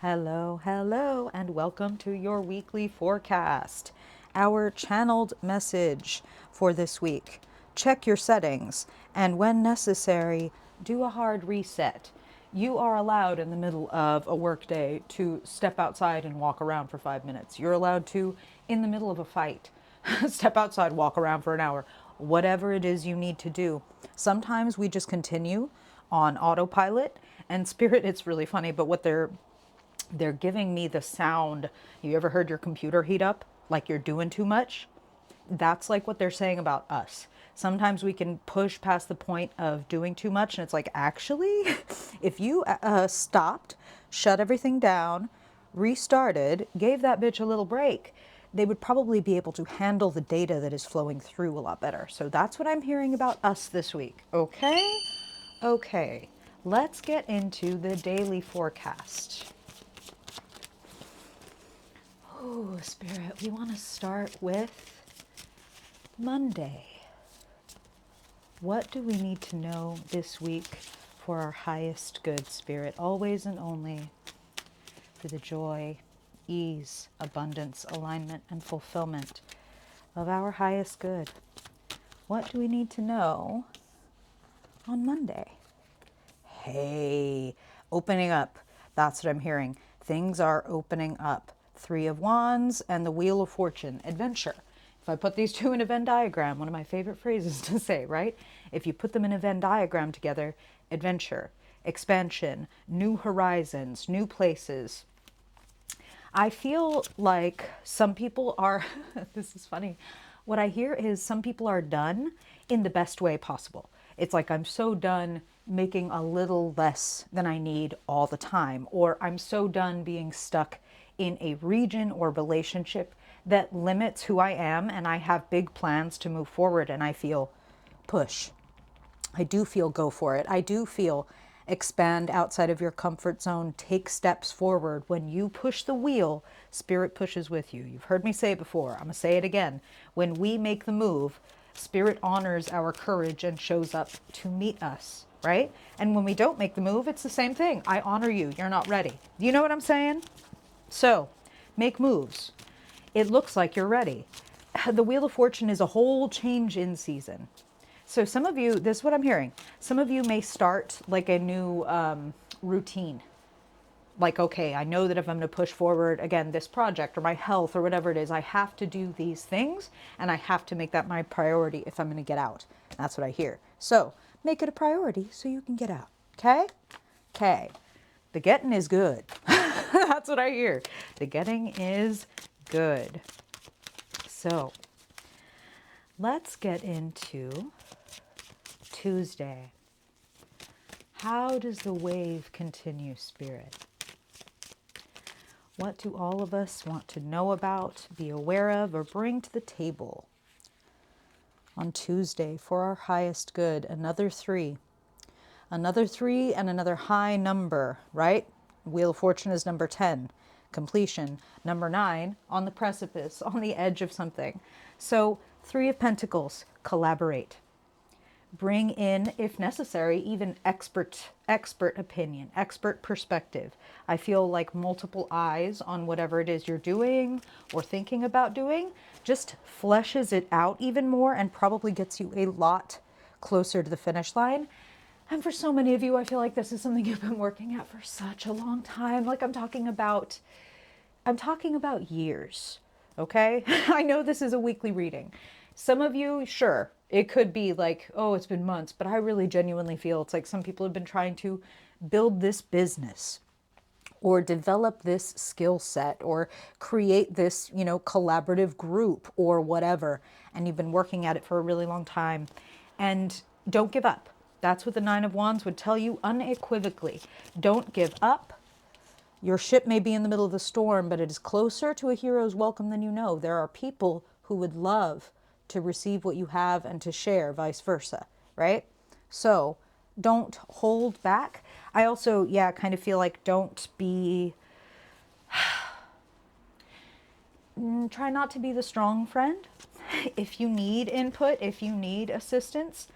Hello, hello, and welcome to your weekly forecast. Our channeled message for this week: check your settings, and when necessary, do a hard reset. You are allowed in the middle of a workday to step outside and walk around for 5 minutes. You're allowed to, in the middle of a fight, step outside, walk around for an hour. Whatever it is you need to do. Sometimes we just continue on autopilot, and Spirit, it's really funny, but what they're giving me the sound. You ever heard your computer heat up like you're doing too much? That's like what they're saying about us. Sometimes we can push past the point of doing too much, and it's like, actually, if you stopped, shut everything down, restarted, gave that bitch a little break, they would probably be able to handle the data that is flowing through a lot better. So that's what I'm hearing about us this week. Okay? Okay. Let's get into the daily forecast. Oh, Spirit, we want to start with Monday. What do we need to know this week for our highest good, Spirit? Always and only for the joy, ease, abundance, alignment, and fulfillment of our highest good. What do we need to know on Monday? Hey, opening up. That's what I'm hearing. Things are opening up. Three of Wands and the Wheel of Fortune. Adventure. If I put these two in a Venn diagram, one of my favorite phrases to say, right? If you put them in a Venn diagram together, adventure, expansion, new horizons, new places. I feel like some people are, this is funny. What I hear is some people are done in the best way possible. It's like, I'm so done making a little less than I need all the time, or I'm so done being stuck in a region or relationship that limits who I am, and I have big plans to move forward, and I feel push. I do feel go for it. I do feel expand outside of your comfort zone, take steps forward. When you push the wheel, Spirit pushes with you. You've heard me say it before. I'm going to say it again. When we make the move, Spirit honors our courage and shows up to meet us, right? And when we don't make the move, it's the same thing. I honor you. You're not ready. You know what I'm saying? So, make moves. It looks like you're ready. The Wheel of Fortune is a whole change in season. So some of you, this is what I'm hearing. Some of you may start like a new routine. Like, okay, I know that if I'm going to push forward, again, this project or my health or whatever it is, I have to do these things and I have to make that my priority if I'm going to get out. That's what I hear. So make it a priority so you can get out. Okay? Okay. The getting is good. That's what I hear. The getting is good. So let's get into Tuesday. How does the wave continue, Spirit? What do all of us want to know about, be aware of, or bring to the table on Tuesday for our highest good? Another three. Another three and another high number, right? Wheel of Fortune is number 10, completion. Number 9, on the precipice, on the edge of something. So, Three of Pentacles, collaborate. Bring in, if necessary, even expert opinion, expert perspective. I feel like multiple eyes on whatever it is you're doing or thinking about doing just fleshes it out even more and probably gets you a lot closer to the finish line. And for so many of you, I feel like this is something you've been working at for such a long time. Like I'm talking about years. Okay? I know this is a weekly reading. Some of you, sure, it could be like, oh, it's been months, but I really genuinely feel it's like some people have been trying to build this business or develop this skill set or create this, collaborative group or whatever. And you've been working at it for a really long time. And don't give up. That's what the Nine of Wands would tell you unequivocally. Don't give up. Your ship may be in the middle of the storm, but it is closer to a hero's welcome than you know. There are people who would love to receive what you have and to share, vice versa, right? So don't hold back. I also, kind of feel like don't be, try not to be the strong friend. If you need input, if you need assistance,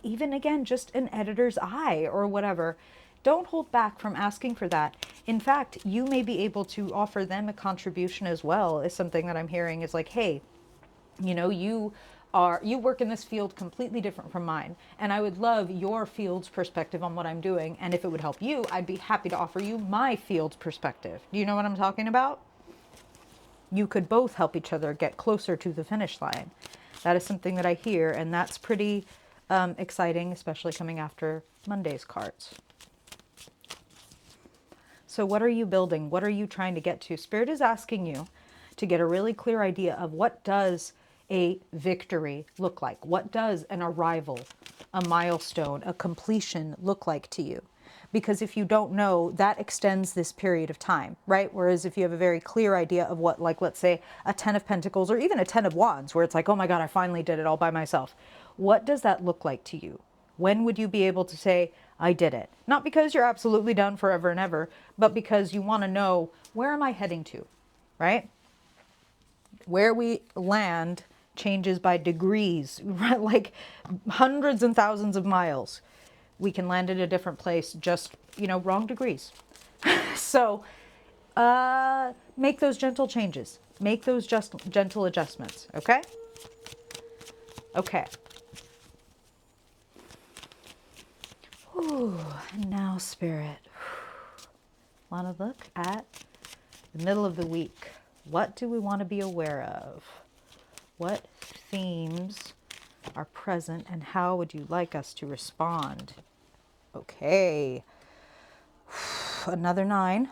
even again, just an editor's eye or whatever, Don't hold back from asking for that. In fact, you may be able to offer them a contribution as well. Is something that I'm hearing is like, hey, you know, you work in this field completely different from mine, and I would love your field's perspective on what I'm doing, and if it would help you, I'd be happy to offer you my field's perspective. Do you know what I'm talking about? You could both help each other get closer to the finish line. That is something that I hear, and that's pretty exciting, especially coming after Monday's cards. So what are you building? What are you trying to get to? Spirit is asking you to get a really clear idea of what does a victory look like? What does an arrival, a milestone, a completion look like to you? Because if you don't know, that extends this period of time, right? Whereas if you have a very clear idea of what, like, let's say a 10 of Pentacles or even a 10 of Wands, where it's like, oh my God, I finally did it all by myself. What does that look like to you? When would you be able to say, I did it? Not because you're absolutely done forever and ever, but because you want to know, where am I heading to, right? Where we land changes by degrees, right? Like hundreds and thousands of miles. We can land in a different place, just, you know, wrong degrees. So make those gentle changes. Make those just gentle adjustments, okay? Okay. Ooh, and now, Spirit, want to look at the middle of the week. What do we want to be aware of? What themes are present, and how would you like us to respond? Okay. Another 9.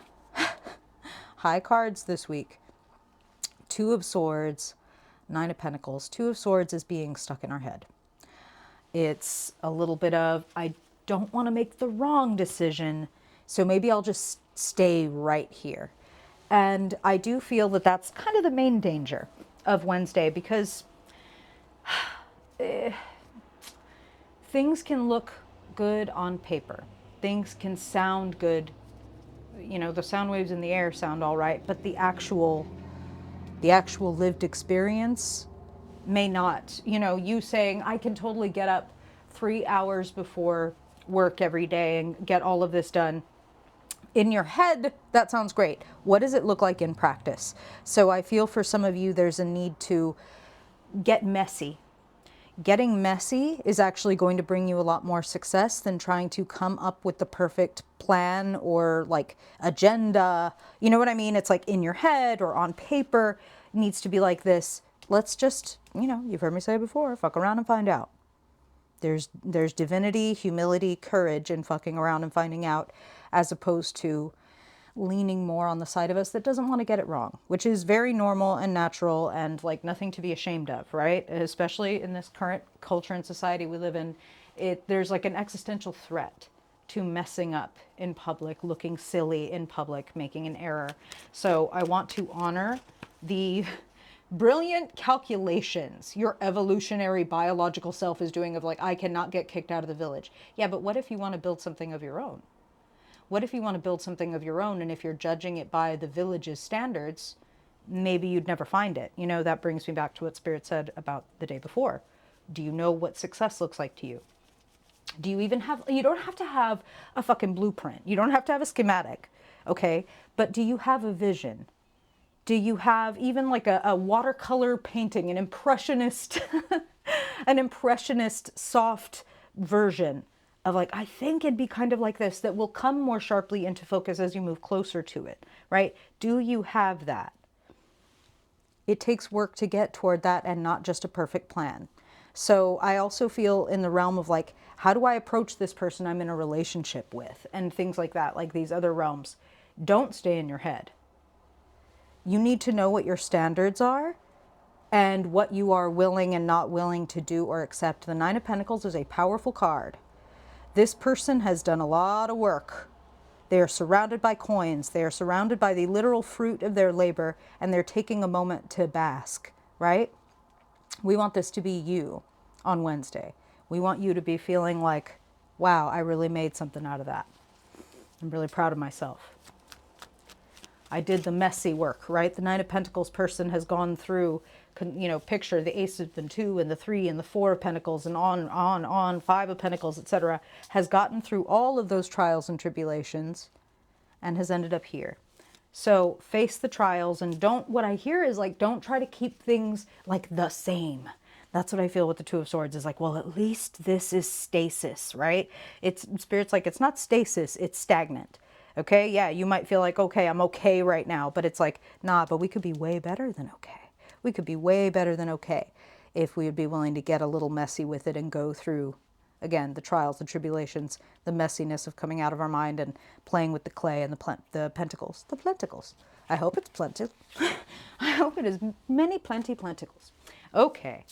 High cards this week. 2 of Swords, 9 of Pentacles. 2 of Swords is being stuck in our head. It's a little bit of, I don't want to make the wrong decision, so maybe I'll just stay right here. And I do feel that that's kind of the main danger of Wednesday, because things can look good on paper. Things can sound good. You know, the sound waves in the air sound all right, but the actual lived experience may not. You know, you saying, I can totally get up 3 hours before work every day and get all of this done. In your head, that sounds great. What does it look like in practice? So I feel for some of you, there's a need to get messy. Getting messy is actually going to bring you a lot more success than trying to come up with the perfect plan or like agenda. You know what I mean? It's like in your head or on paper. It needs to be like this. Let's just, you know, you've heard me say it before, fuck around and find out. There's divinity, humility, courage in fucking around and finding out, as opposed to leaning more on the side of us that doesn't want to get it wrong, which is very normal and natural and like nothing to be ashamed of, right? Especially in this current culture and society we live in, there's like an existential threat to messing up in public, looking silly in public, making an error. So I want to honor the brilliant calculations your evolutionary biological self is doing of like, I cannot get kicked out of the village. Yeah, but what if you want to build something of your own? What if you want to build something of your own, and if you're judging it by the village's standards, maybe you'd never find it. You know, that brings me back to what Spirit said about the day before. Do you know what success looks like to you? Do you even have, you don't have to have a fucking blueprint. You don't have to have a schematic, okay? But do you have a vision? Do you have even like a watercolor painting, an impressionist, an impressionist soft version of like, I think it'd be kind of like this, that will come more sharply into focus as you move closer to it, right? Do you have that? It takes work to get toward that, and not just a perfect plan. So I also feel in the realm of like, how do I approach this person I'm in a relationship with, and things like that, like these other realms. Don't stay in your head. You need to know what your standards are and what you are willing and not willing to do or accept. The 9 of Pentacles is a powerful card. This person has done a lot of work. They are surrounded by coins. They are surrounded by the literal fruit of their labor, and they're taking a moment to bask, right? We want this to be you on Wednesday. We want you to be feeling like, wow, I really made something out of that. I'm really proud of myself. I did the messy work, right? The Nine of Pentacles person has gone through, picture the Ace of the Two and the Three and the Four of Pentacles and on, Five of Pentacles, etc. Has gotten through all of those trials and tribulations and has ended up here. So face the trials and what I hear is like, don't try to keep things like the same. That's what I feel with the Two of Swords is like, well, at least this is stasis, right? Spirit's like, it's not stasis, it's stagnant. Okay, yeah, you might feel like, okay, I'm okay right now, but it's like, nah, but we could be way better than okay. We could be way better than okay if we would be willing to get a little messy with it and go through, again, the trials, the tribulations, the messiness of coming out of our mind and playing with the clay and the pentacles. The plenticles. I hope it's plenty. I hope it is many plenticles. Okay.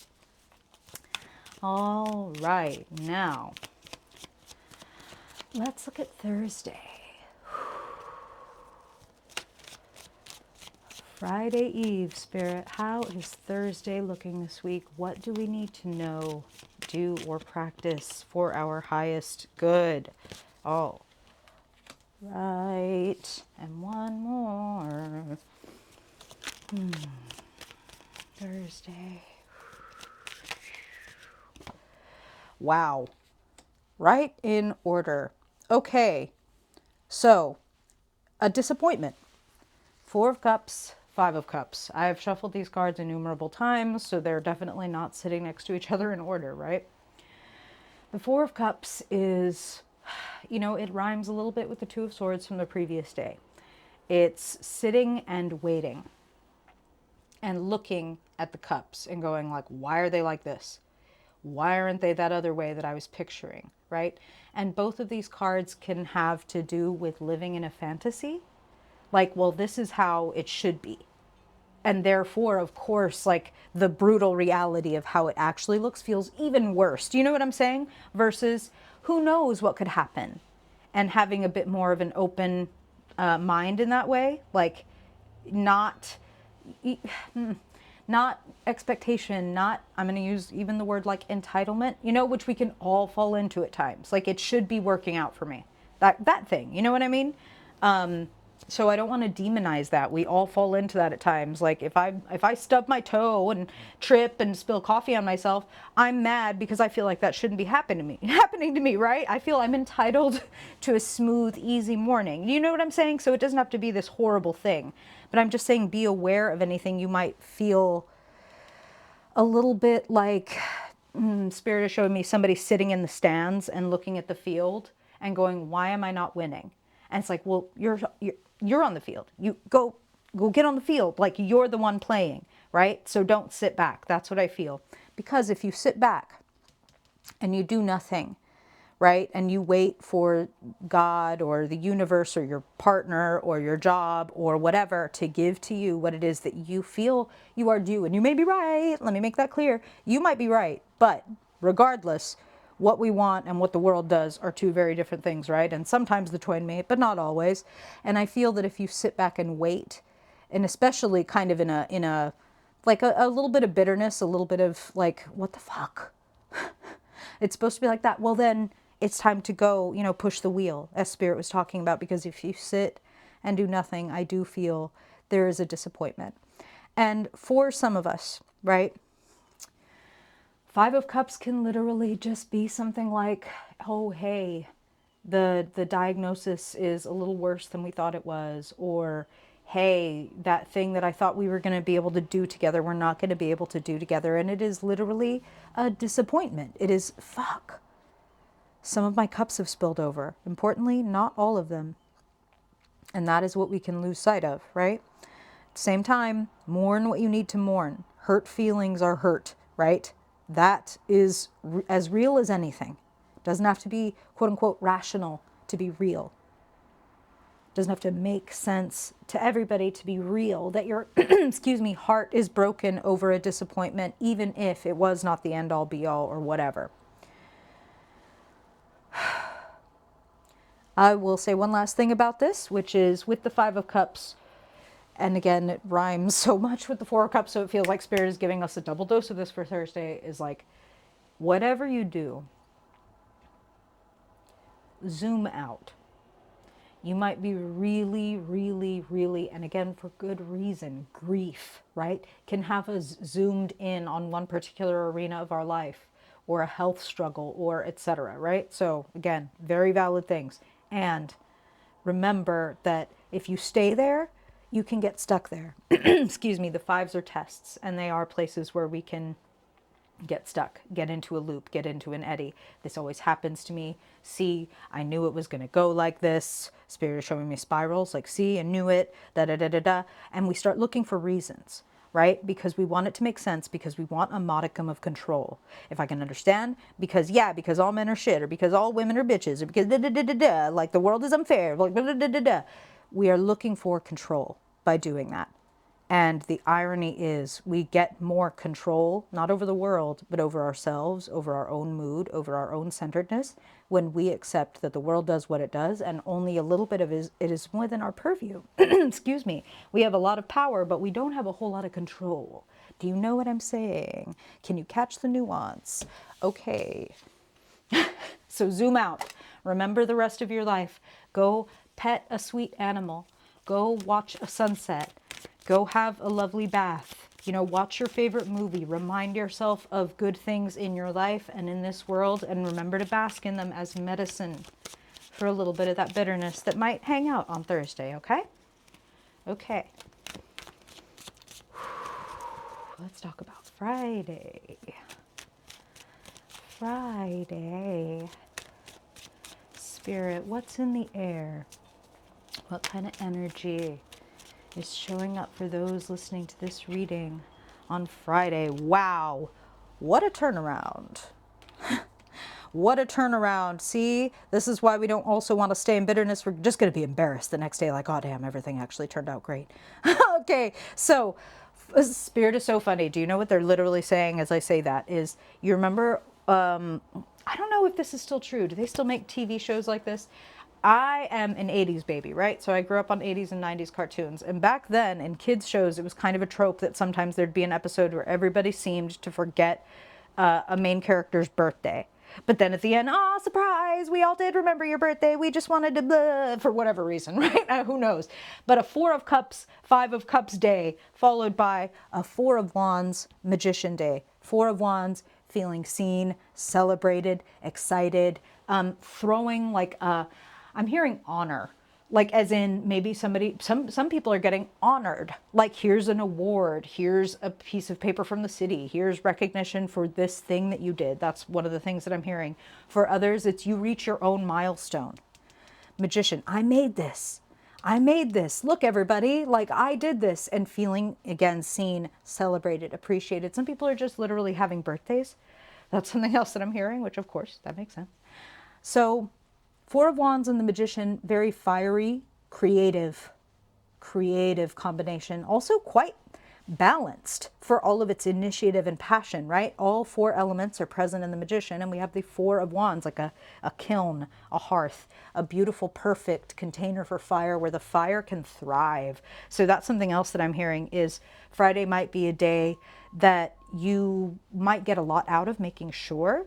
All right, now let's look at Thursday. Friday Eve, Spirit. How is Thursday looking this week? What do we need to know, do, or practice for our highest good? Oh, right. And one more. Thursday. Wow. Right in order. Okay. So, a disappointment. Four of Cups, Five of Cups. I have shuffled these cards innumerable times, so they're definitely not sitting next to each other in order, right? The Four of Cups is, it rhymes a little bit with the Two of Swords from the previous day. It's sitting and waiting and looking at the cups and going like, why are they like this? Why aren't they that other way that I was picturing, right? And both of these cards can have to do with living in a fantasy. Like, well, this is how it should be. And therefore, of course, like the brutal reality of how it actually looks feels even worse. Do you know what I'm saying? Versus who knows what could happen. And having a bit more of an open mind in that way. Like not expectation, not, I'm going to use even the word like entitlement, which we can all fall into at times. Like it should be working out for me. That thing, you know what I mean? So I don't want to demonize that. We all fall into that at times. Like if I stub my toe and trip and spill coffee on myself, I'm mad because I feel like that shouldn't be happening to me, right? I feel I'm entitled to a smooth, easy morning. You know what I'm saying? So it doesn't have to be this horrible thing. But I'm just saying be aware of anything you might feel a little bit like, Spirit is showing me somebody sitting in the stands and looking at the field and going, why am I not winning? And it's like, well, you're on the field. You go get on the field. Like you're the one playing, right? So don't sit back. That's what I feel. Because if you sit back and you do nothing, right? And you wait for God or the universe or your partner or your job or whatever to give to you what it is that you feel you are due. And you may be right. Let me make that clear. You might be right. But regardless, what we want and what the world does are two very different things, right? And sometimes the twain meet, but not always. And I feel that if you sit back and wait, and especially kind of in a like a little bit of bitterness, a little bit of like, what the fuck? It's supposed to be like that. Well, then it's time to go, push the wheel, as Spirit was talking about, because if you sit and do nothing, I do feel there is a disappointment. And for some of us, right, Five of Cups can literally just be something like, oh, hey, the diagnosis is a little worse than we thought it was, or hey, that thing that I thought we were going to be able to do together, we're not going to be able to do together. And it is literally a disappointment. It is, fuck. Some of my cups have spilled over. Importantly, not all of them. And that is what we can lose sight of, right? At the same time, mourn what you need to mourn. Hurt feelings are hurt, right? That is as real as anything. Doesn't have to be, quote unquote, rational to be real. Doesn't have to make sense to everybody to be real. That your, excuse me, heart is broken over a disappointment, even if it was not the end all be all or whatever. I will say one last thing about this, which is with the Five of Cups, and again, it rhymes so much with the Four of Cups, so it feels like Spirit is giving us a double dose of this for Thursday, is like, whatever you do, zoom out. You might be really, really, really, and again, for good reason, grief, right? Can have us zoomed in on one particular arena of our life or a health struggle or etc., right? So again, very valid things. And remember that if you stay there, you can get stuck there. Excuse me, the fives are tests, and they are places where we can get stuck, get into a loop, get into an eddy. This always happens to me. See, I knew it was going to go like this. Spirit is showing me spirals, like, see, I knew it, da da da da da. And we start looking for reasons, right? Because we want it to make sense, because we want a modicum of control. If I can understand, because, yeah, because all men are shit, or because all women are bitches, or because da da da da da, like the world is unfair, like da da da da da. We are looking for control by doing that. And the irony is we get more control, not over the world, but over ourselves, over our own mood, over our own centeredness, when we accept that the world does what it does and only a little bit of it is within our purview. Excuse me. We have a lot of power, but we don't have a whole lot of control. Do you know what I'm saying? Can you catch the nuance? Okay. So zoom out. Remember the rest of your life. Go pet a sweet animal. Go watch a sunset. Go have a lovely bath. You know, watch your favorite movie. Remind yourself of good things in your life and in this world, and remember to bask in them as medicine for a little bit of that bitterness that might hang out on Thursday, okay? Okay. Let's talk about Friday. Friday. Spirit, what's in the air? What kind of energy is showing up for those listening to this reading on Friday? Wow, what a turnaround. What a turnaround. See, this is why we don't also want to stay in bitterness. We're just going to be embarrassed the next day, like, oh, damn, everything actually turned out great. Okay, so Spirit is so funny. Do you know what they're literally saying as I say that? Is, you remember, I don't know if this is still true. Do they still make TV shows like this? I am an 80s baby, right? So I grew up on 80s and 90s cartoons. And back then in kids shows, it was kind of a trope that sometimes there'd be an episode where everybody seemed to forget a main character's birthday. But then at the end, oh, surprise, we all did remember your birthday. We just wanted to, blah, for whatever reason, right? Who knows? But a 4 of Cups, 5 of Cups day, followed by a 4 of Wands Magician day. 4 of Wands, feeling seen, celebrated, excited, throwing like a, I'm hearing honor, like as in maybe somebody, some people are getting honored. Like, here's an award, here's a piece of paper from the city, here's recognition for this thing that you did. That's one of the things that I'm hearing. For others, it's you reach your own milestone. Magician, I made this. I made this. Look, everybody, like I did this. And feeling, again, seen, celebrated, appreciated. Some people are just literally having birthdays. That's something else that I'm hearing, which of course, that makes sense. So 4 of Wands and the Magician, very fiery, creative combination. Also quite balanced for all of its initiative and passion, right? All 4 elements are present in the Magician, and we have the 4 of Wands, like a kiln, a hearth, a beautiful, perfect container for fire where the fire can thrive. So that's something else that I'm hearing is Friday might be a day that you might get a lot out of, making sure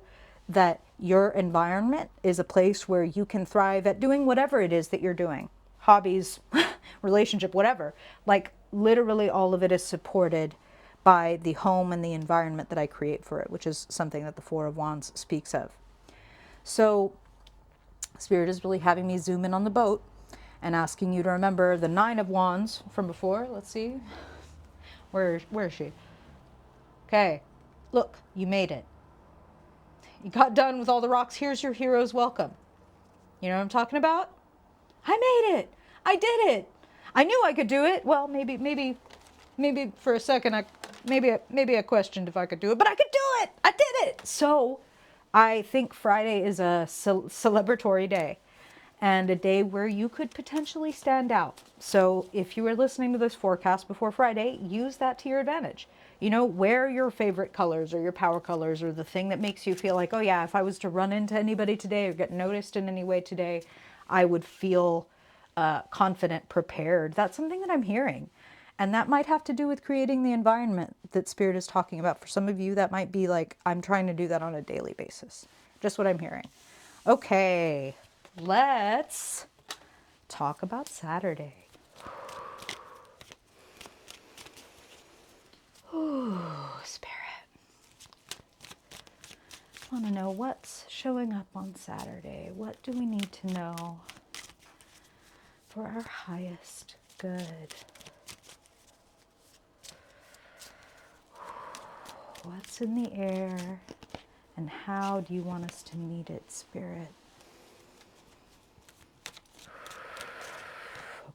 that your environment is a place where you can thrive at doing whatever it is that you're doing. Hobbies, relationship, whatever. Like literally all of it is supported by the home and the environment that I create for it, which is something that the 4 of Wands speaks of. So Spirit is really having me zoom in on the boat and asking you to remember the 9 of Wands from before. Let's see. Where is she? Okay. Look, you made it. You got done with all the rocks. Here's your hero's welcome. You know what I'm talking about? I made it. I did it. I knew I could do it. Well, maybe for a second, maybe I questioned if I could do it, but I could do it. I did it. So I think Friday is a celebratory day and a day where you could potentially stand out. So if you were listening to this forecast before Friday, use that to your advantage. You know, wear your favorite colors or your power colors or the thing that makes you feel like, oh yeah, if I was to run into anybody today or get noticed in any way today, I would feel confident, prepared. That's something that I'm hearing. And that might have to do with creating the environment that Spirit is talking about. For some of you, that might be like, I'm trying to do that on a daily basis. Just what I'm hearing. Okay, let's talk about Saturday. Ooh, Spirit. I want to know what's showing up on Saturday. What do we need to know for our highest good? What's in the air, and how do you want us to meet it, Spirit?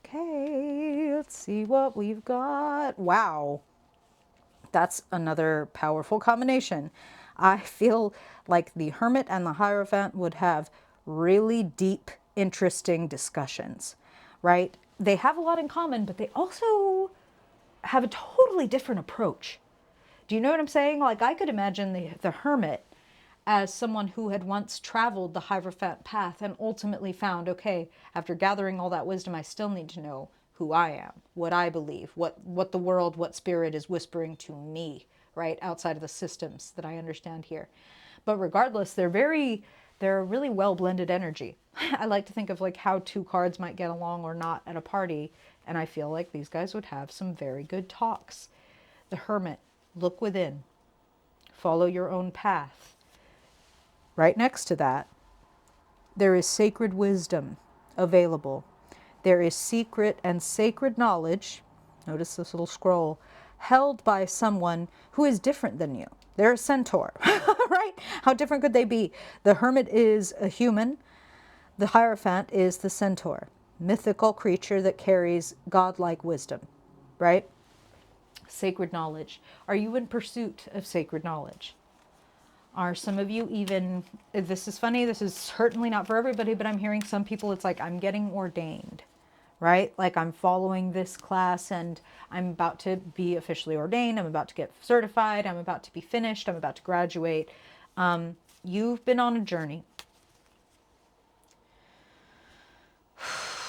Okay, let's see what we've got. Wow, that's another powerful combination. I feel like the Hermit and the Hierophant would have really deep, interesting discussions, right? They have a lot in common, but they also have a totally different approach. Do you know what I'm saying? Like, I could imagine the Hermit as someone who had once traveled the Hierophant path and ultimately found, okay, after gathering all that wisdom, I still need to know who I am, what I believe, what the world, what spirit is whispering to me, right, outside of the systems that I understand here. But regardless, they're a really well blended energy. I like to think of like how two cards might get along or not at a party, and I feel like these guys would have some very good talks. The Hermit, look within, follow your own path. Right next to that, there is sacred wisdom available. There is secret and sacred knowledge, notice this little scroll, held by someone who is different than you. They're a centaur, right? How different could they be? The Hermit is a human. The Hierophant is the centaur, mythical creature that carries godlike wisdom, right? Sacred knowledge. Are you in pursuit of sacred knowledge? Are some of you even, this is funny, this is certainly not for everybody, but I'm hearing some people, it's like, I'm getting ordained, right? Like I'm following this class and I'm about to be officially ordained. I'm about to get certified. I'm about to be finished. I'm about to graduate. You've been on a journey.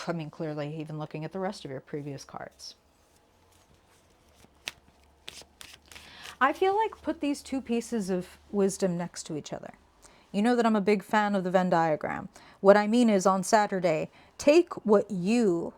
I mean, clearly, even looking at the rest of your previous cards. I feel like put these two pieces of wisdom next to each other. You know that I'm a big fan of the Venn diagram. What I mean is on Saturday, take what you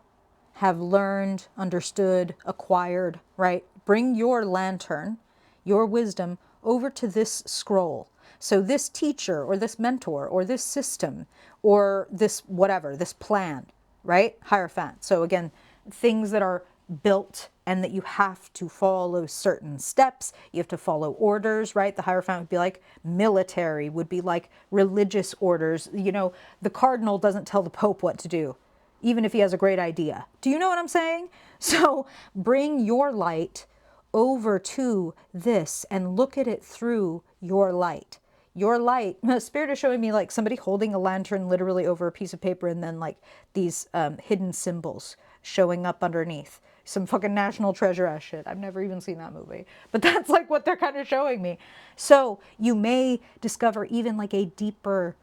have learned, understood, acquired, right? Bring your lantern, your wisdom over to this scroll. So this teacher or this mentor or this system or this whatever, this plan, right? Hierophant. So again, things that are built and that you have to follow certain steps. You have to follow orders, right? The Hierophant would be like military, would be like religious orders. You know, the cardinal doesn't tell the Pope what to do, even if he has a great idea. Do you know what I'm saying? So bring your light over to this and look at it through your light. Your light, Spirit is showing me like somebody holding a lantern literally over a piece of paper and then like these hidden symbols showing up underneath. Some fucking National Treasure ass shit. I've never even seen that movie. But that's like what they're kind of showing me. So you may discover even like a deeper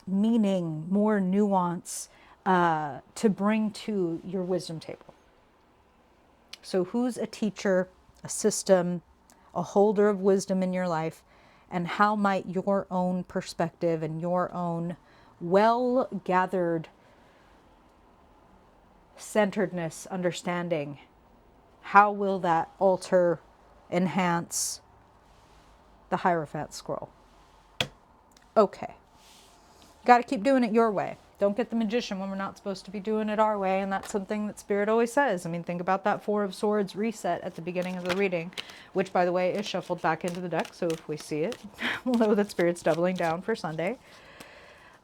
meaning, more nuance to bring to your wisdom table. So who's a teacher, a system, a holder of wisdom in your life, and how might your own perspective and your own well-gathered centeredness, understanding, how will that alter, enhance the Hierophant scroll? Okay. Got to keep doing it your way. Don't get the magician when we're not supposed to be doing it our way, and that's something that Spirit always says. I mean, think about that Four of Swords reset at the beginning of the reading, which, by the way, is shuffled back into the deck, so if we see it, we'll know that Spirit's doubling down for Sunday.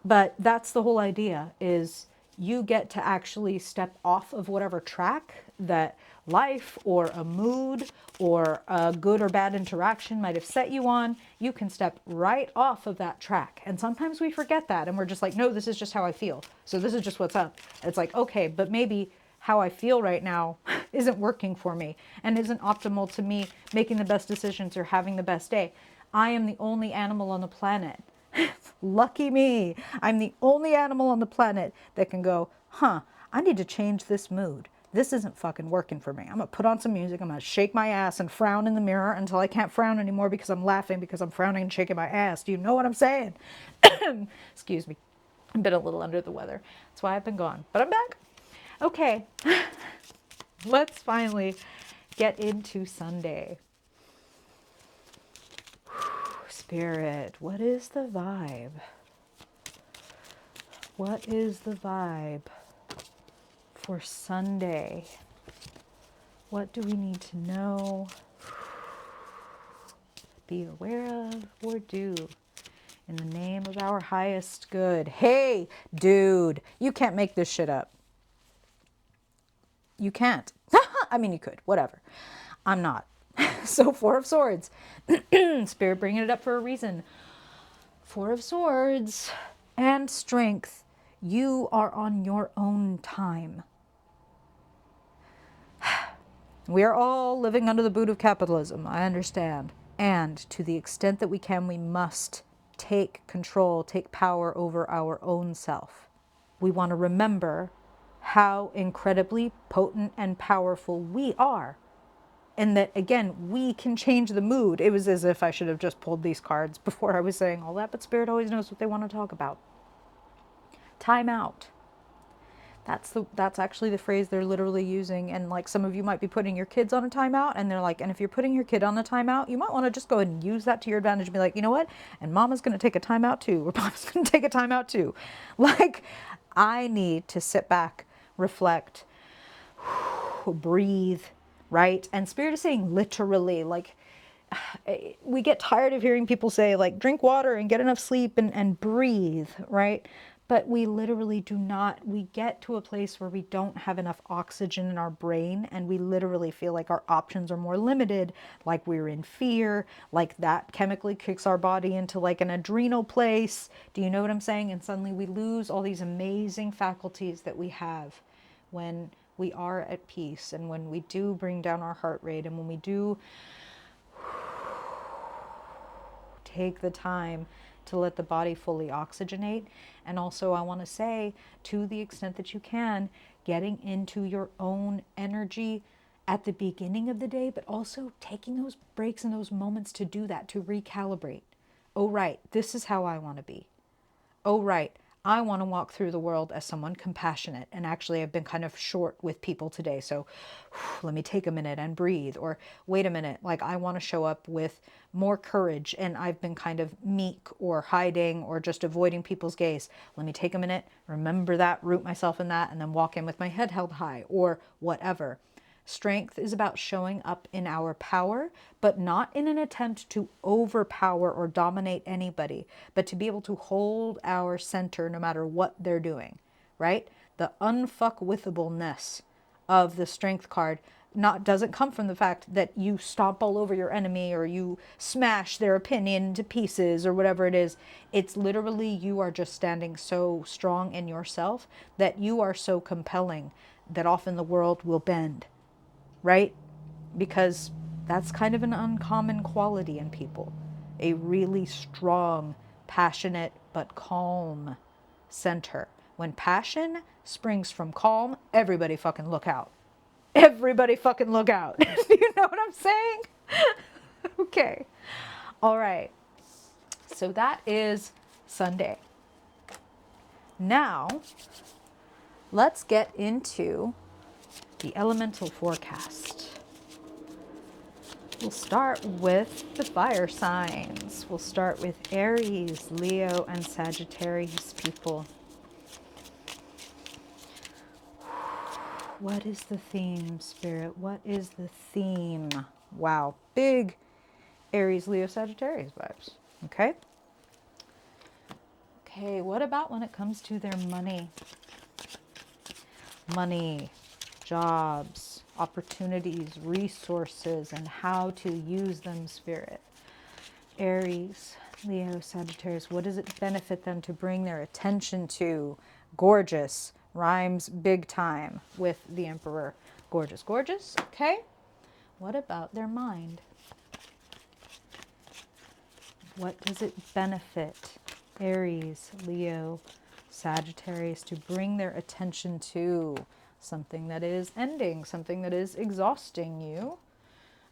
But that's the whole idea, is you get to actually step off of whatever track that life or a mood or a good or bad interaction might have set you on. You can step right off of that track. And sometimes we forget that and we're just like, no, this is just how I feel. So this is just what's up. It's like, okay, but maybe how I feel right now isn't working for me and isn't optimal to me making the best decisions or having the best day. I am the only animal on the planet. Lucky me. I'm the only animal on the planet that can go, I need to change this mood. This isn't fucking working for me. I'm going to put on some music. I'm going to shake my ass and frown in the mirror until I can't frown anymore because I'm laughing because I'm frowning and shaking my ass. Do you know what I'm saying? Excuse me. I've been a little under the weather. That's why I've been gone, but I'm back. Okay, let's finally get into Sunday. Spirit, what is the vibe? What is the vibe for Sunday? What do we need to know, be aware of, or do in the name of our highest good? Hey, dude, you can't make this shit up. You can't. I mean, you could, whatever. I'm not. So, Four of Swords. Spirit bringing it up for a reason. Four of Swords and Strength. You are on your own time. We are all living under the boot of capitalism, I understand. And to the extent that we can, we must take control, take power over our own self. We want to remember how incredibly potent and powerful we are. And that, again, we can change the mood. It was as if I should have just pulled these cards before I was saying all that, but Spirit always knows what they want to talk about. Time out. That's actually the phrase they're literally using. And like some of you might be putting your kids on a timeout, and they're like, and if you're putting your kid on a timeout, you might want to just go ahead and use that to your advantage and be like, you know what? And mama's going to take a timeout too, or papa's going to take a timeout too. Like, I need to sit back, reflect, breathe, right? And Spirit is saying literally, like, we get tired of hearing people say like drink water and get enough sleep and breathe, right? But we literally do not. We get to a place where we don't have enough oxygen in our brain, and we literally feel like our options are more limited, like we're in fear, like that chemically kicks our body into like an adrenal place. Do you know what I'm saying? And suddenly we lose all these amazing faculties that we have when we are at peace, and when we do bring down our heart rate, and when we do take the time to let the body fully oxygenate. And also, I want to say, to the extent that you can, getting into your own energy at the beginning of the day, but also taking those breaks and those moments to do that, to recalibrate. Oh, right, this is how I want to be. Oh, right, I want to walk through the world as someone compassionate. And actually, I've been kind of short with people today. So let me take a minute and breathe. Or wait a minute, like I want to show up with more courage, and I've been kind of meek or hiding or just avoiding people's gaze. Let me take a minute, remember that, root myself in that, and then walk in with my head held high or whatever. Strength is about showing up in our power, but not in an attempt to overpower or dominate anybody, but to be able to hold our center no matter what they're doing, right? The unfuckwithableness of the Strength card doesn't come from the fact that you stomp all over your enemy or you smash their opinion to pieces or whatever it is. It's literally you are just standing so strong in yourself that you are so compelling that often the world will bend. Right? Because that's kind of an uncommon quality in people. A really strong, passionate, but calm center. When passion springs from calm, everybody fucking look out. Everybody fucking look out. Do you know what I'm saying? Okay. All right. So that is Sunday. Now, let's get into the elemental forecast. We'll start with the fire signs. We'll start with Aries, Leo, and Sagittarius people. What is the theme, Spirit? What is the theme? Wow, big Aries, Leo, Sagittarius vibes. Okay? Okay, what about when it comes to their money? Money, jobs, opportunities, resources, and how to use them, Spirit. Aries, Leo, Sagittarius, what does it benefit them to bring their attention to? Gorgeous, rhymes big time with the Emperor. Gorgeous, gorgeous, okay. What about their mind? What does it benefit Aries, Leo, Sagittarius to bring their attention to? Something that is ending, something that is exhausting you.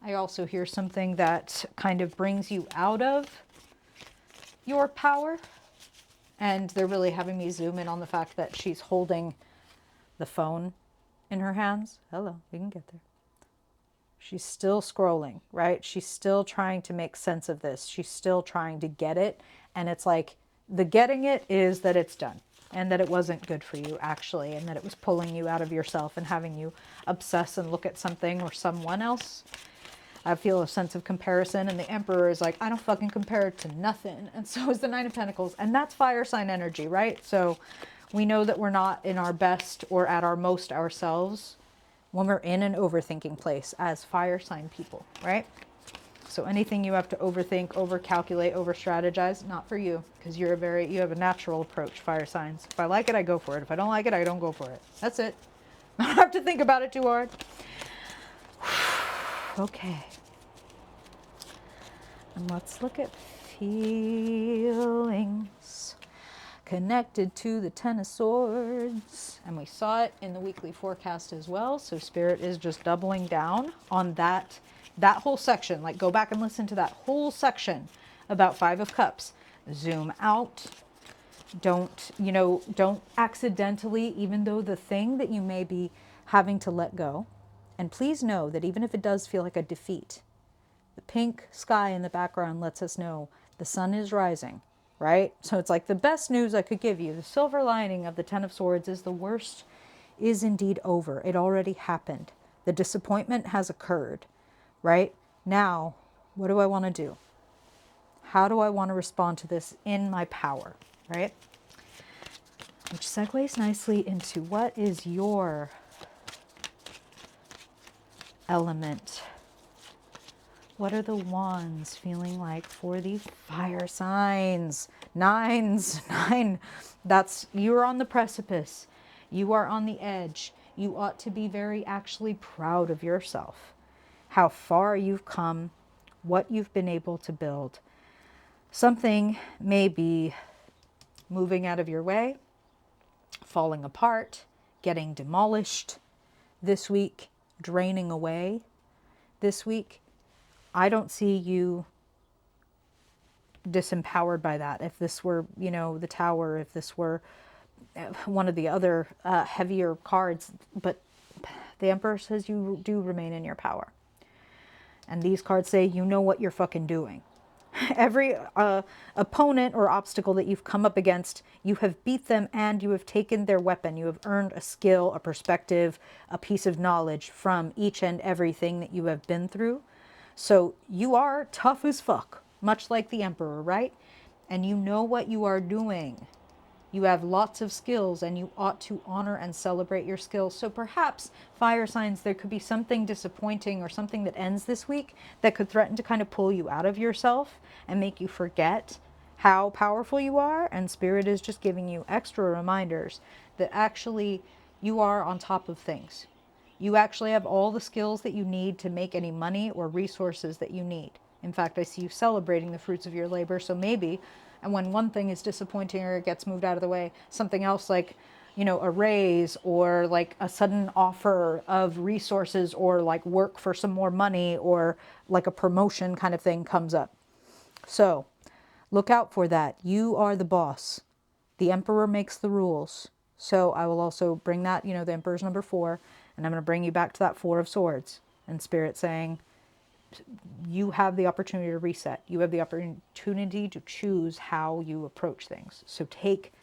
I also hear something that kind of brings you out of your power. And they're really having me zoom in on the fact that she's holding the phone in her hands. Hello, we can get there. She's still scrolling, right? She's still trying to make sense of this. She's still trying to get it. And it's like, the getting it is that it's done and that it wasn't good for you actually, and that it was pulling you out of yourself and having you obsess and look at something or someone else. I feel a sense of comparison, and the Emperor is like, I don't fucking compare it to nothing. And so is the Nine of Pentacles. And that's fire sign energy, right? So we know that we're not in our best or at our most ourselves when we're in an overthinking place as fire sign people, right? So anything you have to overthink, over-calculate, over-strategize, not for you, because you have a natural approach, fire signs. If I like it, I go for it. If I don't like it, I don't go for it. That's it. I don't have to think about it too hard. Okay. And let's look at feelings connected to the Ten of Swords. And we saw it in the weekly forecast as well. So Spirit is just doubling down on that whole section. Like, go back and listen to that whole section about Five of Cups. Zoom out. Don't accidentally, even though the thing that you may be having to let go, and please know that even if it does feel like a defeat, the pink sky in the background lets us know the sun is rising, right? So it's like the best news I could give you. The silver lining of the Ten of Swords is the worst is indeed over. It already happened. The disappointment has occurred, right? Now, what do I want to do? How do I want to respond to this in my power, right? Which segues nicely into what is your element. What are the wands feeling like for the fire signs? Nines, nine. You're on the precipice. You are on the edge. You ought to be very actually proud of yourself. How far you've come, what you've been able to build. Something may be moving out of your way, falling apart, getting demolished this week, draining away this week. I don't see you disempowered by that. If this were, the Tower, if this were one of the other heavier cards, but the Emperor says you do remain in your power. And these cards say you know what you're fucking doing. Every opponent or obstacle that you've come up against, you have beat them and you have taken their weapon. You have earned a skill, a perspective, a piece of knowledge from each and everything that you have been through. So you are tough as fuck, much like the Emperor, right? And you know what you are doing. You have lots of skills and you ought to honor and celebrate your skills. So perhaps, fire signs, there could be something disappointing or something that ends this week that could threaten to kind of pull you out of yourself and make you forget how powerful you are. And Spirit is just giving you extra reminders that actually you are on top of things. You actually have all the skills that you need to make any money or resources that you need. In fact, I see you celebrating the fruits of your labor. So maybe, and when one thing is disappointing or it gets moved out of the way, something else like, a raise or like a sudden offer of resources or like work for some more money or like a promotion kind of thing comes up. So look out for that. You are the boss. The Emperor makes the rules. So I will also bring that, the Emperor's number 4, and I'm going to bring you back to that 4 of Swords, and Spirit saying, you have the opportunity to reset. You have the opportunity to choose how you approach things. So take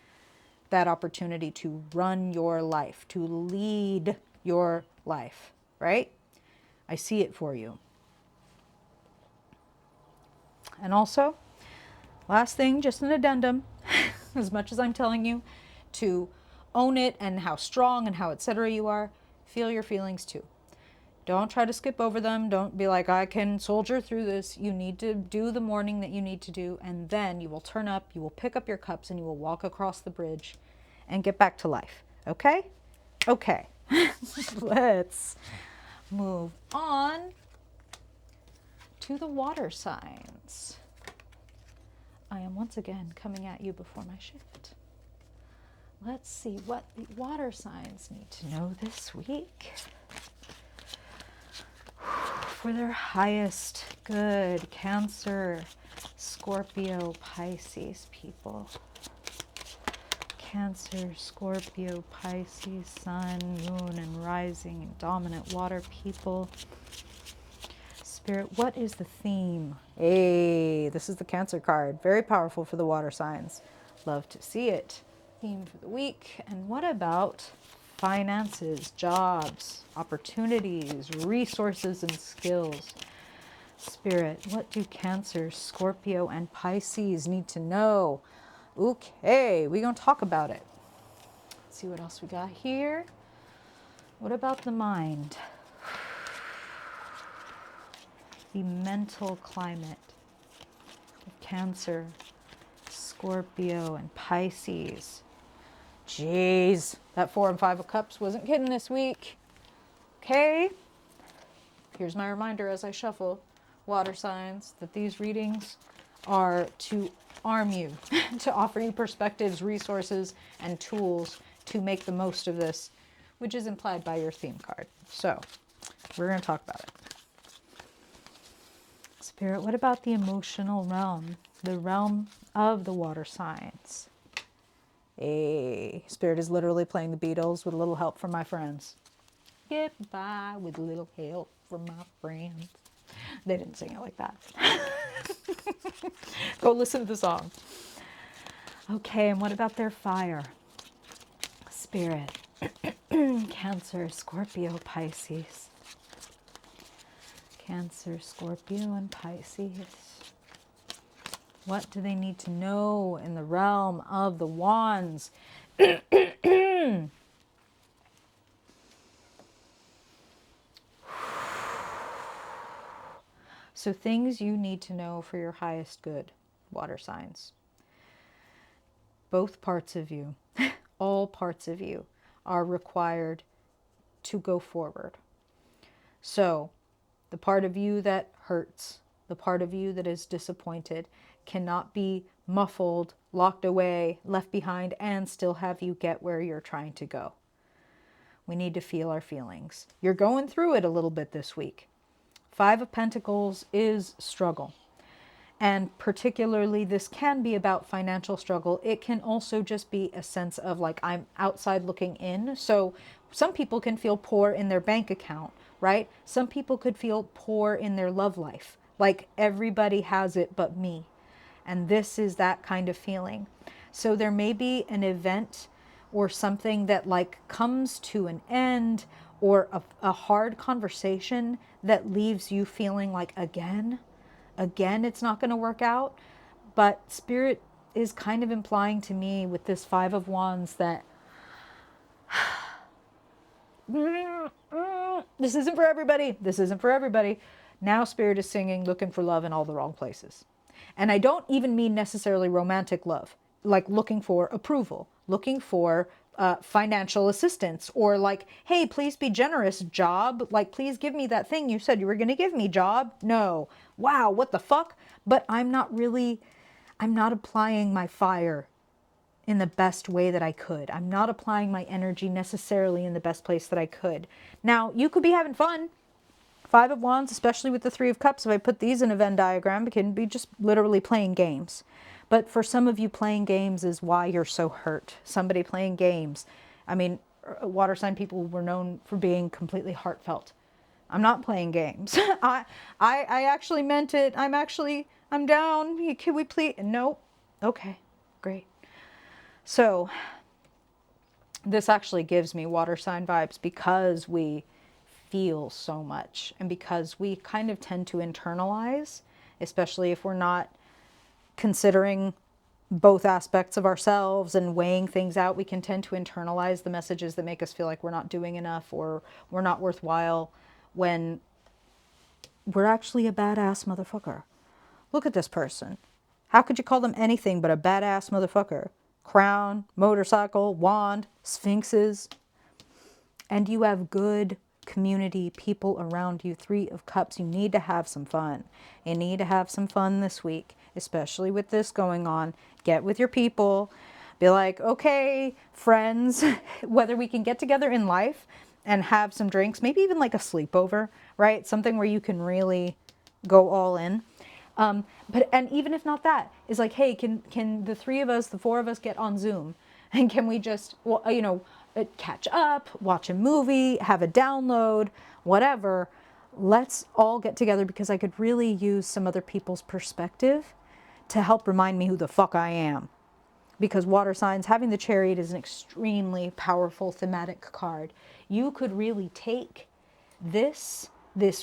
that opportunity to run your life, to lead your life, right? I see it for you. And also, last thing, just an addendum, as much as I'm telling you to own it and how strong and how etc. you are, feel your feelings too. Don't try to skip over them. Don't be like, I can soldier through this. You need to do the mourning that you need to do, and then you will turn up, you will pick up your cups, and you will walk across the bridge and get back to life. Okay? Okay. Let's move on to the water signs. I am once again coming at you before my shift. Let's see what the water signs need to know this week for their highest good. Cancer, Scorpio, Pisces people. Cancer, Scorpio, Pisces, Sun, Moon, and Rising, and dominant water people. Spirit, what is the theme? Hey, this is the Cancer card. Very powerful for the water signs. Love to see it. Theme for the week. And what about finances, jobs, opportunities, resources, and skills? Spirit, what do Cancer, Scorpio, and Pisces need to know? Okay, we're going to talk about it. Let's see what else we got here. What about the mind? The mental climate of Cancer, Scorpio, and Pisces. Jeez, that 4 and 5 of Cups wasn't kidding this week. Okay, here's my reminder as I shuffle water signs that these readings are to arm you, to offer you perspectives, resources, and tools to make the most of this, which is implied by your theme card. So we're going to talk about it. Spirit, what about the emotional realm, the realm of the water signs? Hey, Spirit is literally playing the Beatles with a little help from my friends. Get by with a little help from my friends. They didn't sing it like that. Go listen to the song. Okay, and what about their fire? Spirit, Cancer, Scorpio, Pisces. Cancer, Scorpio, and Pisces. What do they need to know in the realm of the wands? So things you need to know for your highest good, water signs. Both parts of you, all parts of you are required to go forward. So the part of you that hurts, the part of you that is disappointed, cannot be muffled, locked away, left behind, and still have you get where you're trying to go. We need to feel our feelings. You're going through it a little bit this week. 5 of Pentacles is struggle. And particularly this can be about financial struggle. It can also just be a sense of like, I'm outside looking in. So some people can feel poor in their bank account, right? Some people could feel poor in their love life. Like everybody has it but me. And this is that kind of feeling. So there may be an event or something that like comes to an end, or a hard conversation that leaves you feeling like again it's not going to work out. But Spirit is kind of implying to me with this 5 of Wands that this isn't for everybody. This isn't for everybody. Now Spirit is singing, looking for love in all the wrong places. And I don't even mean necessarily romantic love, like looking for approval, looking for financial assistance, or like, hey, please be generous, job. Like, please give me that thing you said you were going to give me, job. No. Wow, what the fuck? But I'm not applying my fire in the best way that I could. I'm not applying my energy necessarily in the best place that I could. Now, you could be having fun. 5 of Wands, especially with the 3 of Cups, if I put these in a Venn diagram, it can be just literally playing games. But for some of you, playing games is why you're so hurt. Somebody playing games. I mean, water sign people were known for being completely heartfelt. I'm not playing games. I actually meant it. I'm down. Can we please? Nope. Okay, great. So this actually gives me water sign vibes because we feel so much, and because we kind of tend to internalize, especially if we're not considering both aspects of ourselves and weighing things out. We can tend to internalize the messages that make us feel like we're not doing enough or we're not worthwhile, when we're actually a badass motherfucker. Look at this person. How could you call them anything but a badass motherfucker? Crown, motorcycle, wand, sphinxes. And you have good community, people around you. 3 of Cups. You need to have some fun. You need to have some fun this week, especially with this going on. Get with your people. Be like, okay, friends, whether we can get together in life and have some drinks, maybe even like a sleepover, right? Something where you can really go all in. And even if not that, is like, hey, can the 3 of us, the 4 of us get on Zoom And can we just, well, catch up, watch a movie, have a download, whatever. Let's all get together because I could really use some other people's perspective to help remind me who the fuck I am. Because water signs, having the Chariot is an extremely powerful thematic card. You could really take this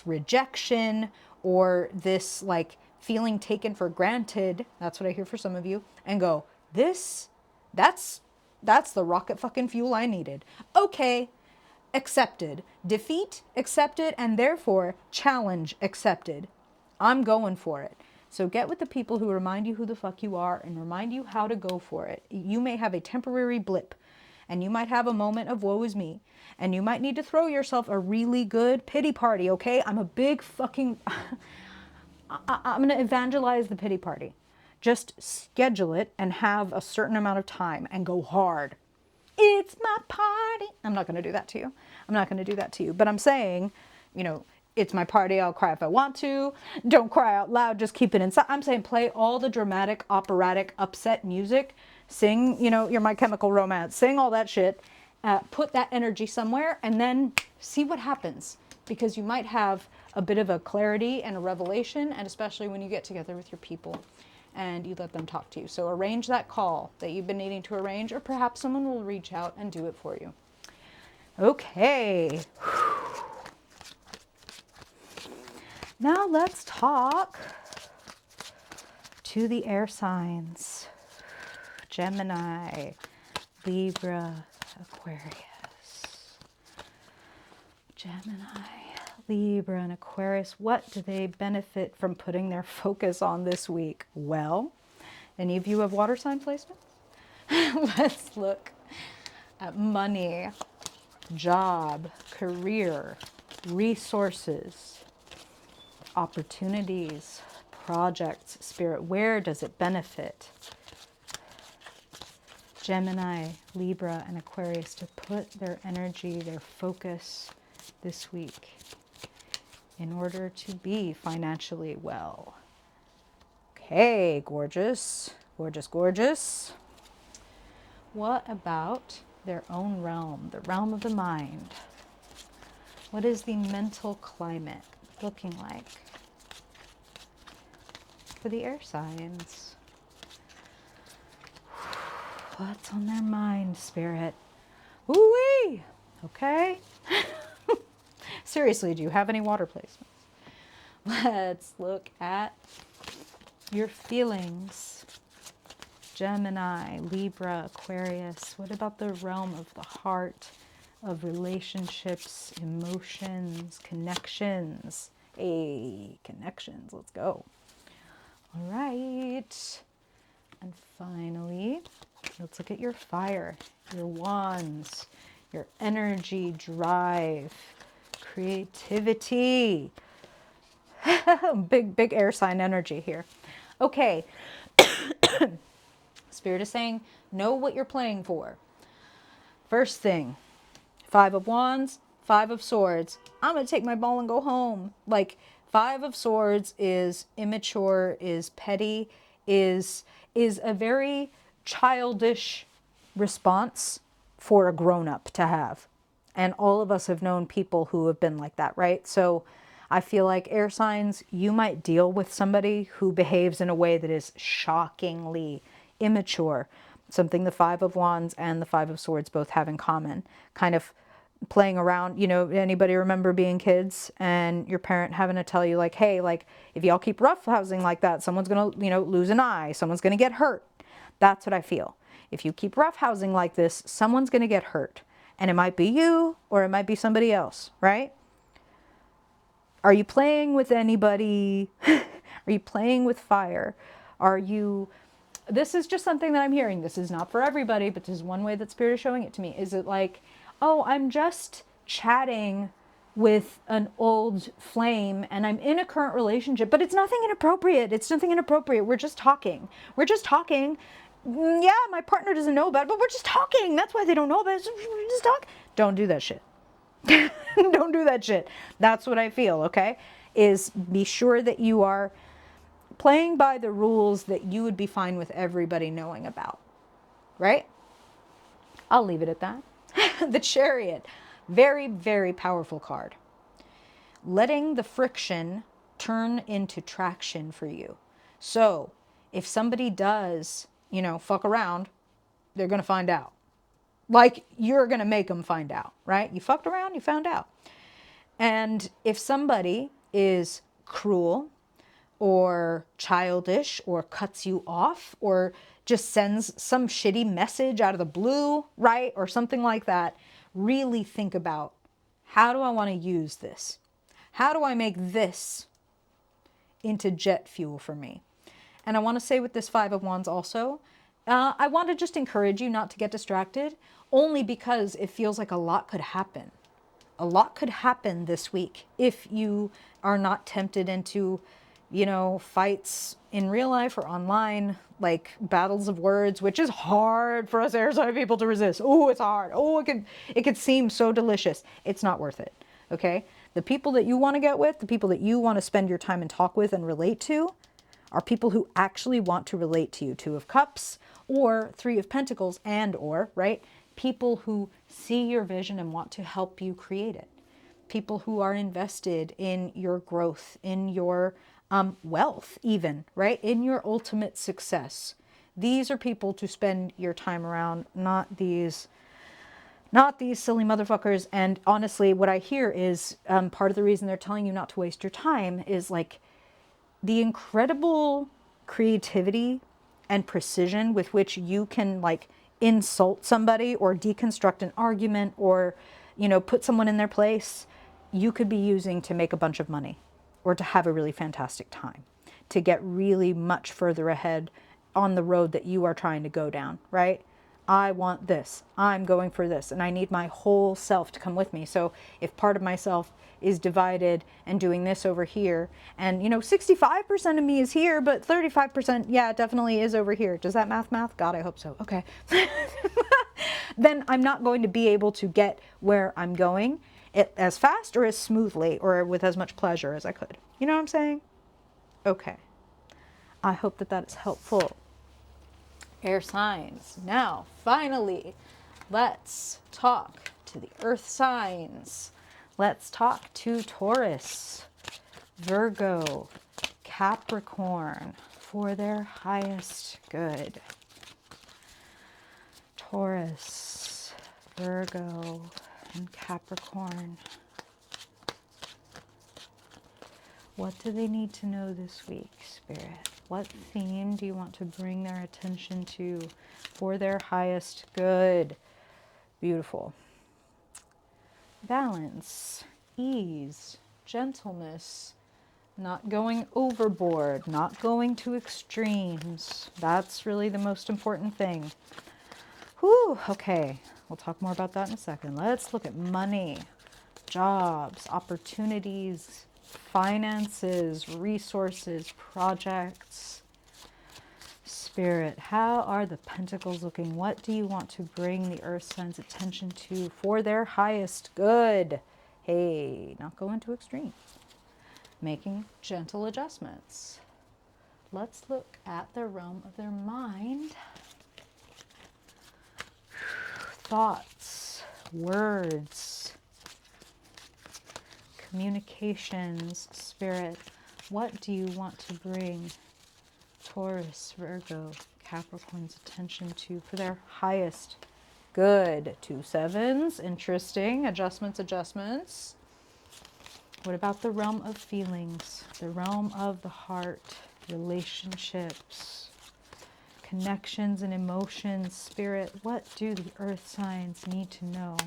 rejection or this like feeling taken for granted, that's what I hear for some of you, and go, that's the rocket fucking fuel I needed. Okay, accepted. Defeat accepted, and therefore challenge accepted. I'm going for it. So get with the people who remind you who the fuck you are and remind you how to go for it. You may have a temporary blip and you might have a moment of woe is me and you might need to throw yourself a really good pity party, okay? I'm a big fucking... I'm going to evangelize the pity party. Just schedule it and have a certain amount of time and go hard. It's my party. I'm not going to do that to you. I'm not going to do that to you. But I'm saying, it's my party. I'll cry if I want to. Don't cry out loud. Just keep it inside. I'm saying play all the dramatic, operatic, upset music. Sing, your My Chemical Romance. Sing all that shit. Put that energy somewhere and then see what happens. Because you might have a bit of a clarity and a revelation, and especially when you get together with your people and you let them talk to you. So arrange that call that you've been needing to arrange, or perhaps someone will reach out and do it for you. Okay. Now let's talk to the air signs. Gemini, Libra, Aquarius. Gemini, Libra, and Aquarius. What do they benefit from putting their focus on this week? Well, any of you have water sign placements? Let's look at money, job, career, resources, opportunities, projects, spirit. Where does it benefit Gemini, Libra, and Aquarius to put their energy, their focus this week in order to be financially well? Okay, gorgeous, gorgeous, gorgeous. What about their own realm, the realm of the mind? What is the mental climate looking like for the air signs? What's on their mind, Spirit? Ooh-wee! Okay. Seriously, do you have any water placements? Let's look at your feelings. Gemini, Libra, Aquarius. What about the realm of the heart, of relationships, emotions, connections? Hey, connections, let's go. All right. And finally, let's look at your fire, your wands, your energy, drive, creativity. Big air sign energy here. Okay. Spirit is saying, know what you're playing for. First thing, 5 of Wands, 5 of Swords. I'm going to take my ball and go home. Like, 5 of Swords is immature, is petty, is a very childish response for a grown-up to have. And all of us have known people who have been like that, right? So I feel like air signs, you might deal with somebody who behaves in a way that is shockingly immature. Something the 5 of Wands and the 5 of Swords both have in common. Kind of playing around, anybody remember being kids and your parent having to tell you like, hey, like if y'all keep roughhousing like that, someone's going to, lose an eye, someone's going to get hurt. That's what I feel. If you keep roughhousing like this, someone's going to get hurt. And it might be you or it might be somebody else, right? Are you playing with anybody? Are you playing with fire? This is just something that I'm hearing. This is not for everybody, but this is one way that Spirit is showing it to me. Is it like, oh, I'm just chatting with an old flame and I'm in a current relationship, but it's nothing inappropriate. It's nothing inappropriate. We're just talking. We're just talking. Yeah, my partner doesn't know about it, but we're just talking. That's why they don't know about it. We're just talk. Don't do that shit. Don't do that shit. That's what I feel, okay? Is be sure that you are playing by the rules that you would be fine with everybody knowing about, right? I'll leave it at that. The Chariot, very, very powerful card. Letting the friction turn into traction for you. So if somebody does, fuck around, they're going to find out. Like, you're going to make them find out, right? You fucked around, you found out. And if somebody is cruel or childish or cuts you off or just sends some shitty message out of the blue, right? Or something like that, really think about, how do I want to use this? How do I make this into jet fuel for me? And I want to say with this Five of Wands also, I want to just encourage you not to get distracted, only because it feels like a lot could happen. A lot could happen this week if you are not tempted into, fights in real life or online, like battles of words, which is hard for us air sign people to resist. Oh, it's hard. Oh, it could seem so delicious. It's not worth it. Okay? The people that you want to get with, the people that you want to spend your time and talk with and relate to, are people who actually want to relate to you. Two of Cups or Three of Pentacles or, right? People who see your vision and want to help you create it. People who are invested in your growth, in your wealth even, right? In your ultimate success. These are people to spend your time around, not these silly motherfuckers. And honestly, what I hear is part of the reason they're telling you not to waste your time is like the incredible creativity and precision with which you can like insult somebody or deconstruct an argument or, put someone in their place, you could be using to make a bunch of money or to have a really fantastic time, to get really much further ahead on the road that you are trying to go down, right? I want this. I'm going for this. And I need my whole self to come with me. So if part of myself is divided and doing this over here, and 65% of me is here, but 35%, yeah, it definitely is over here. Does that math? God, I hope so. Okay. Then I'm not going to be able to get where I'm going as fast or as smoothly or with as much pleasure as I could. You know what I'm saying? Okay. I hope that is helpful. Air signs. Now, finally, let's talk to the earth signs. Let's talk to Taurus, Virgo, Capricorn for their highest good. Taurus, Virgo, and Capricorn. What do they need to know this week, Spirit? What theme do you want to bring their attention to for their highest good? Beautiful. Balance, ease, gentleness, not going overboard, not going to extremes. That's really the most important thing. Whew, okay, we'll talk more about that in a second. Let's look at money, jobs, opportunities, finances, resources, projects. Spirit, how are the pentacles looking? What do you want to bring the earth signs' attention to for their highest good? Hey, not going to extremes. Making gentle adjustments. Let's look at the realm of their mind. Thoughts, words, communications, Spirit. What do you want to bring Taurus, Virgo, Capricorn's attention to for their highest good? 2 sevens, interesting. Adjustments. What about the realm of feelings, the realm of the heart, relationships, connections and emotions? Spirit, what do the earth signs need to know?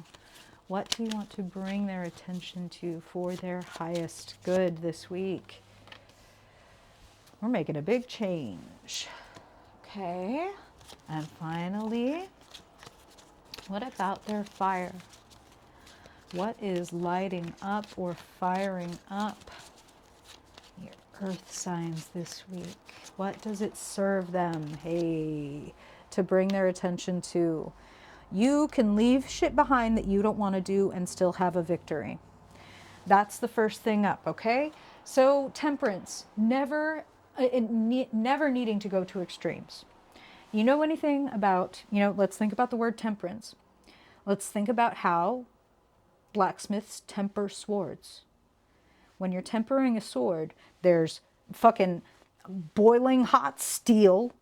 What do you want to bring their attention to for their highest good this week? We're making a big change. Okay. And finally, what about their fire? What is lighting up or firing up your earth signs this week? What does it serve them, hey, to bring their attention to? You can leave shit behind that you don't want to do and still have a victory. That's the first thing up, okay? So temperance, never needing to go to extremes. You know anything about, let's think about the word temperance. Let's think about how blacksmiths temper swords. When you're tempering a sword, there's fucking boiling hot steel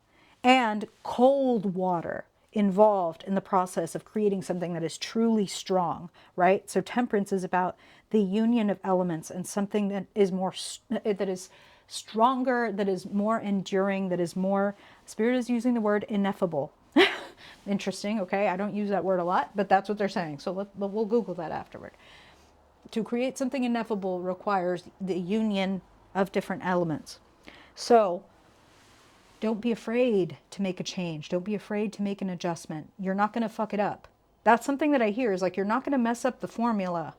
and cold water involved in the process of creating something that is truly strong, right? So temperance is about the union of elements and something that is more, that is stronger, that is more enduring, that is more, Spirit is using the word ineffable. Interesting, okay? I don't use that word a lot, but that's what they're saying. So we'll Google that afterward. To create something ineffable requires the union of different elements. So don't be afraid to make a change. Don't be afraid to make an adjustment. You're not going to fuck it up. That's something that I hear is like, you're not going to mess up the formula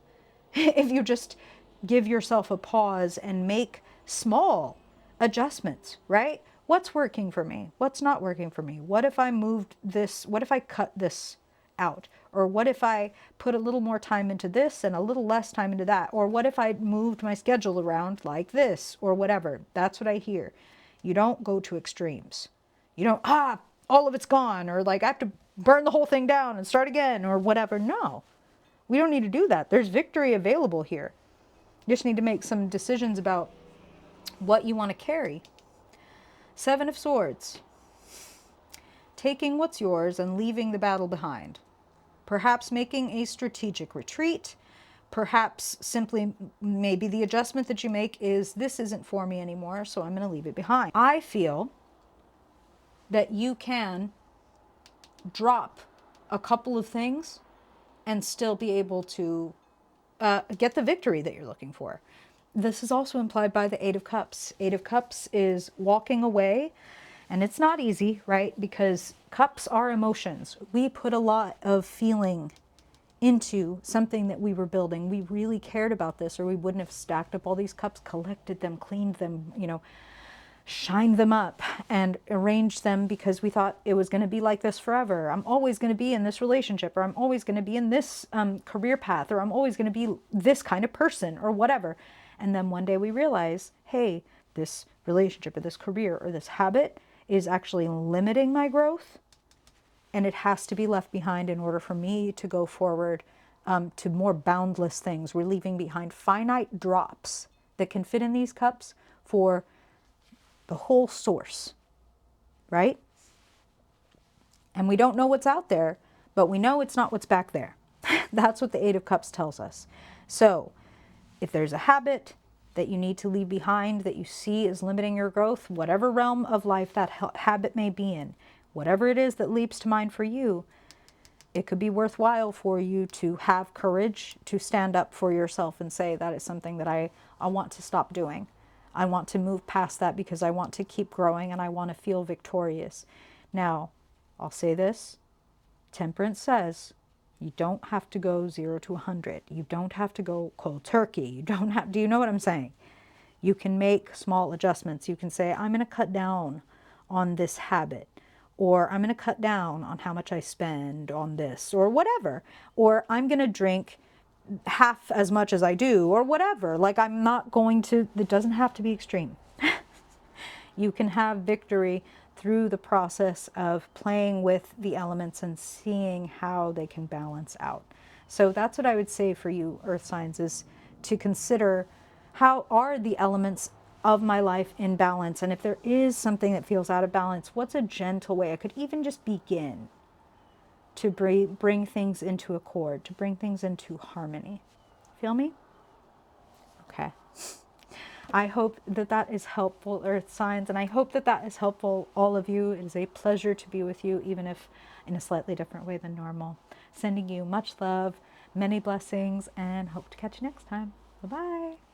if you just give yourself a pause and make small adjustments, right? What's working for me? What's not working for me? What if I moved this? What if I cut this out? Or what if I put a little more time into this and a little less time into that? Or what if I moved my schedule around like this or whatever? That's what I hear. You don't go to extremes. You don't, all of it's gone, or like I have to burn the whole thing down and start again or whatever. No, we don't need to do that. There's victory available here. You just need to make some decisions about what you want to carry. Seven of Swords. Taking what's yours and leaving the battle behind. Perhaps making a strategic retreat. Perhaps simply, maybe the adjustment that you make is, this isn't for me anymore, so I'm going to leave it behind. I feel that you can drop a couple of things and still be able to get the victory that you're looking for. This is also implied by the Eight of Cups. Eight of Cups is walking away, and it's not easy, right? Because cups are emotions. We put a lot of feeling into something that we were building. We really cared about this, or we wouldn't have stacked up all these cups, collected them, cleaned them, shined them up and arranged them because we thought it was going to be like this forever. I'm always going to be in this relationship, or I'm always going to be in this career path, or I'm always going to be this kind of person, or whatever. And then one day we realize, hey, this relationship or this career or this habit is actually limiting my growth, and it has to be left behind in order for me to go forward to more boundless things. We're leaving behind finite drops that can fit in these cups for the whole source, right? And we don't know what's out there, but we know it's not what's back there. That's what the Eight of Cups tells us. So if there's a habit that you need to leave behind that you see is limiting your growth, whatever realm of life that habit may be in, whatever it is that leaps to mind for you, it could be worthwhile for you to have courage to stand up for yourself and say, that is something that I want to stop doing. I want to move past that because I want to keep growing and I want to feel victorious. Now, I'll say this. Temperance says you don't have to go 0 to 100. You don't have to go cold turkey. You don't have, do you know what I'm saying? You can make small adjustments. You can say, I'm going to cut down on this habit, or I'm going to cut down on how much I spend on this, or whatever, or I'm going to drink half as much as I do, or whatever. Like, I'm not going to, it doesn't have to be extreme. You can have victory through the process of playing with the elements and seeing how they can balance out. So that's what I would say for you, Earth signs, is to consider, how are the elements of my life in balance? And if there is something that feels out of balance, what's a gentle way? I could even just begin to bring things into accord, to bring things into harmony. Feel me? Okay. I hope that that is helpful, Earth signs, and I hope that that is helpful, all of you. It is a pleasure to be with you, even if in a slightly different way than normal. Sending you much love, many blessings, and hope to catch you next time. Bye-bye.